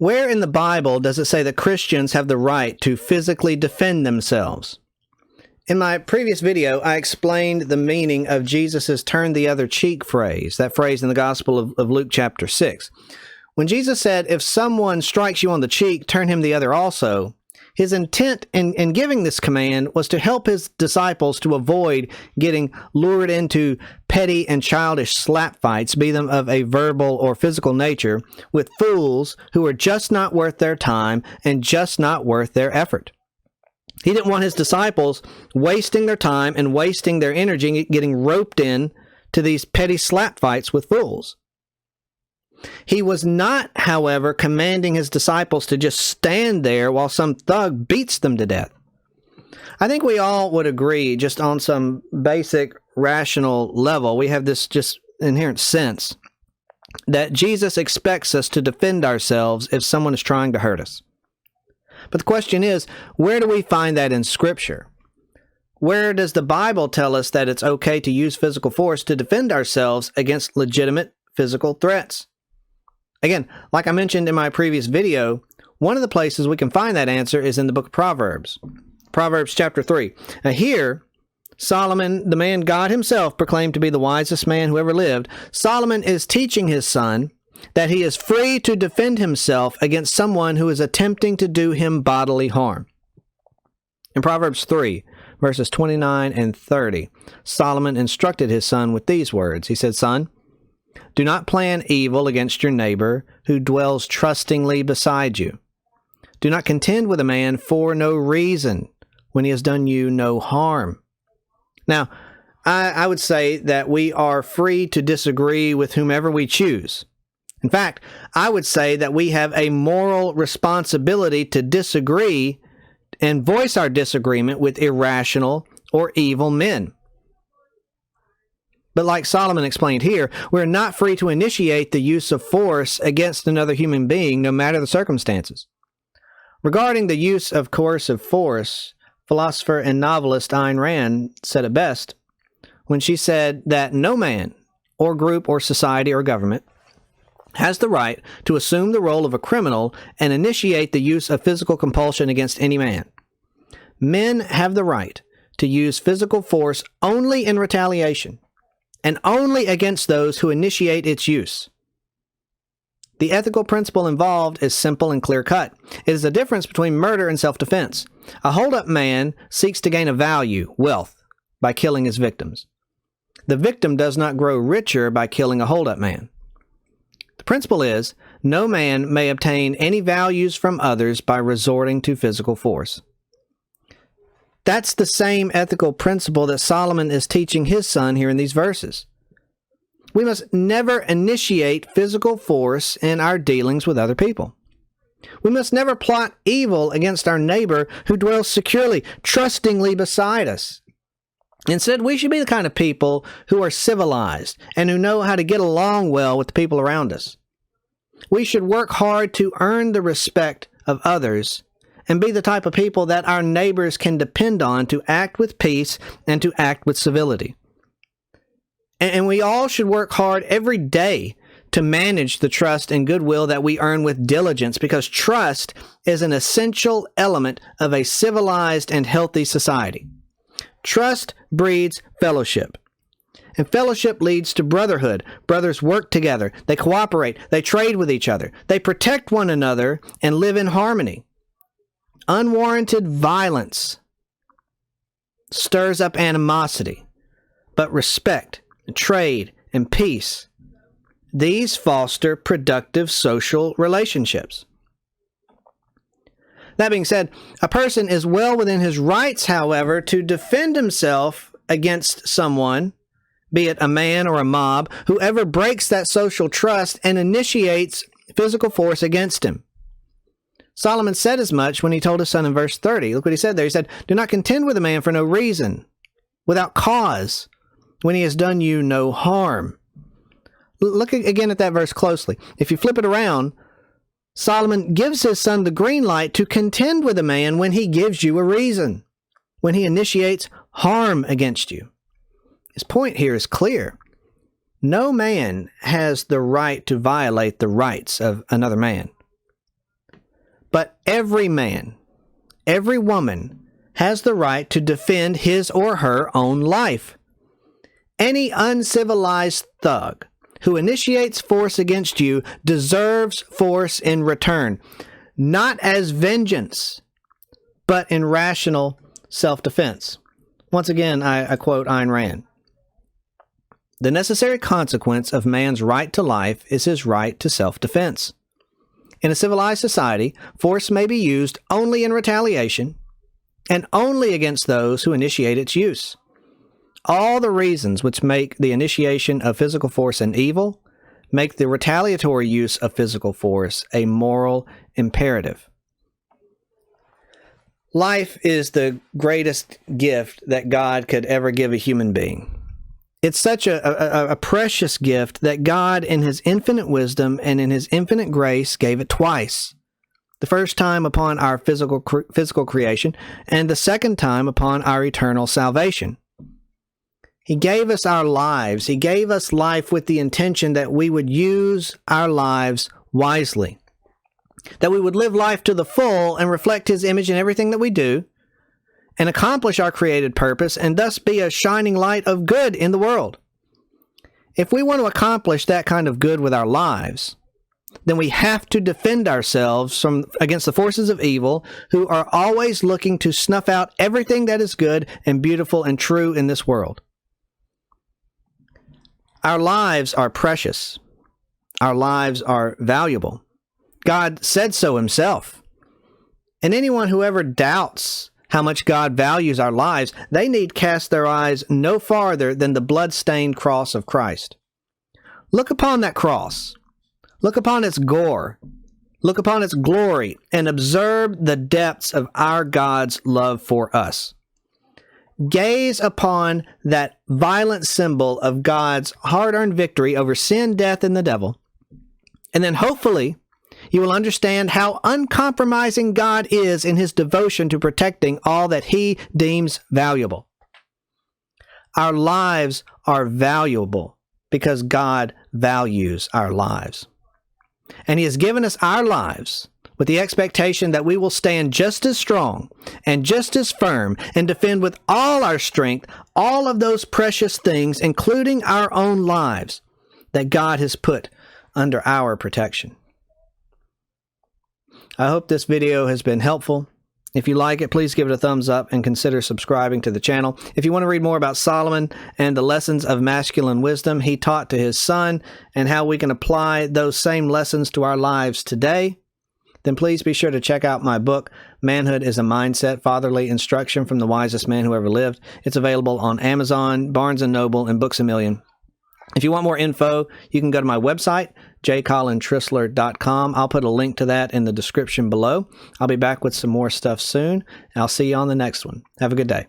Where in the Bible does it say that Christians have the right to physically defend themselves? In my previous video, I explained the meaning of Jesus' turn the other cheek phrase, that phrase in the Gospel of Luke chapter 6. When Jesus said, if someone strikes you on the cheek, turn him the other also, his intent in giving this command was to help his disciples to avoid getting lured into petty and childish slap fights, be them of a verbal or physical nature, with fools who are just not worth their time and just not worth their effort. He didn't want his disciples wasting their time and wasting their energy getting roped in to these petty slap fights with fools. He was not, however, commanding his disciples to just stand there while some thug beats them to death. I think we all would agree, just on some basic rational level, we have this just inherent sense that Jesus expects us to defend ourselves if someone is trying to hurt us. But the question is, where do we find that in Scripture? Where does the Bible tell us that it's okay to use physical force to defend ourselves against legitimate physical threats? Again, like I mentioned in my previous video, one of the places we can find that answer is in the book of Proverbs. Proverbs chapter 3. Now here, Solomon, the man God himself proclaimed to be the wisest man who ever lived, Solomon is teaching his son that he is free to defend himself against someone who is attempting to do him bodily harm. In Proverbs 3, verses 29 and 30, Solomon instructed his son with these words. He said, Son, do not plan evil against your neighbor who dwells trustingly beside you. Do not contend with a man for no reason when he has done you no harm. Now, I would say that we are free to disagree with whomever we choose. In fact, I would say that we have a moral responsibility to disagree and voice our disagreement with irrational or evil men. But like Solomon explained here, we're not free to initiate the use of force against another human being, no matter the circumstances. Regarding the use of coercive force, philosopher and novelist Ayn Rand said it best when she said that no man, or group, or society, or government has the right to assume the role of a criminal and initiate the use of physical compulsion against any man. Men have the right to use physical force only in retaliation, and only against those who initiate its use. The ethical principle involved is simple and clear-cut. It is the difference between murder and self-defense. A hold-up man seeks to gain a value, wealth, by killing his victims. The victim does not grow richer by killing a hold-up man. The principle is, no man may obtain any values from others by resorting to physical force. That's the same ethical principle that Solomon is teaching his son here in these verses. We must never initiate physical force in our dealings with other people. We must never plot evil against our neighbor who dwells securely, trustingly beside us. Instead, we should be the kind of people who are civilized and who know how to get along well with the people around us. We should work hard to earn the respect of others and be the type of people that our neighbors can depend on to act with peace and to act with civility. And we all should work hard every day to manage the trust and goodwill that we earn with diligence, because trust is an essential element of a civilized and healthy society. Trust breeds fellowship. And fellowship leads to brotherhood. Brothers work together. They cooperate. They trade with each other. They protect one another and live in harmony. Unwarranted violence stirs up animosity, but respect, trade, and peace, these foster productive social relationships. That being said, a person is well within his rights, however, to defend himself against someone, be it a man or a mob, whoever breaks that social trust and initiates physical force against him. Solomon said as much when he told his son in verse 30. Look what he said there. He said, do not contend with a man for no reason, without cause, when he has done you no harm. Look again at that verse closely. If you flip it around, Solomon gives his son the green light to contend with a man when he gives you a reason, when he initiates harm against you. His point here is clear. No man has the right to violate the rights of another man. But every man, every woman has the right to defend his or her own life. Any uncivilized thug who initiates force against you deserves force in return, not as vengeance, but in rational self-defense. Once again, I quote Ayn Rand. The necessary consequence of man's right to life is his right to self-defense. In a civilized society, force may be used only in retaliation and only against those who initiate its use. All the reasons which make the initiation of physical force an evil make the retaliatory use of physical force a moral imperative. Life is the greatest gift that God could ever give a human being. It's such a precious gift that God, in His infinite wisdom and in His infinite grace, gave it twice. The first time upon our physical creation, and the second time upon our eternal salvation. He gave us our lives. He gave us life with the intention that we would use our lives wisely, that we would live life to the full and reflect His image in everything that we do, and accomplish our created purpose, and thus be a shining light of good in the world. If we want to accomplish that kind of good with our lives, then we have to defend ourselves against the forces of evil who are always looking to snuff out everything that is good and beautiful and true in this world. Our lives are precious. Our lives are valuable. God said so Himself. And anyone who ever doubts how much God values our lives, they need cast their eyes no farther than the blood-stained cross of Christ. Look upon that cross. Look upon its gore. Look upon its glory, and observe the depths of our God's love for us. Gaze upon that violent symbol of God's hard-earned victory over sin, death, and the devil, and then hopefully you will understand how uncompromising God is in His devotion to protecting all that He deems valuable. Our lives are valuable because God values our lives. And He has given us our lives with the expectation that we will stand just as strong and just as firm and defend with all our strength all of those precious things, including our own lives, that God has put under our protection. I hope this video has been helpful. If you like it, please give it a thumbs up and consider subscribing to the channel. If you want to read more about Solomon and the lessons of masculine wisdom he taught to his son and how we can apply those same lessons to our lives today, then please be sure to check out my book, Manhood is a Mindset, Fatherly Instruction from the Wisest Man Who Ever Lived. It's available on Amazon, Barnes & Noble, and Books A Million. If you want more info, you can go to my website, jcolintrisler.com. I'll put a link to that in the description below. I'll be back with some more stuff soon. I'll see you on the next one. Have a good day.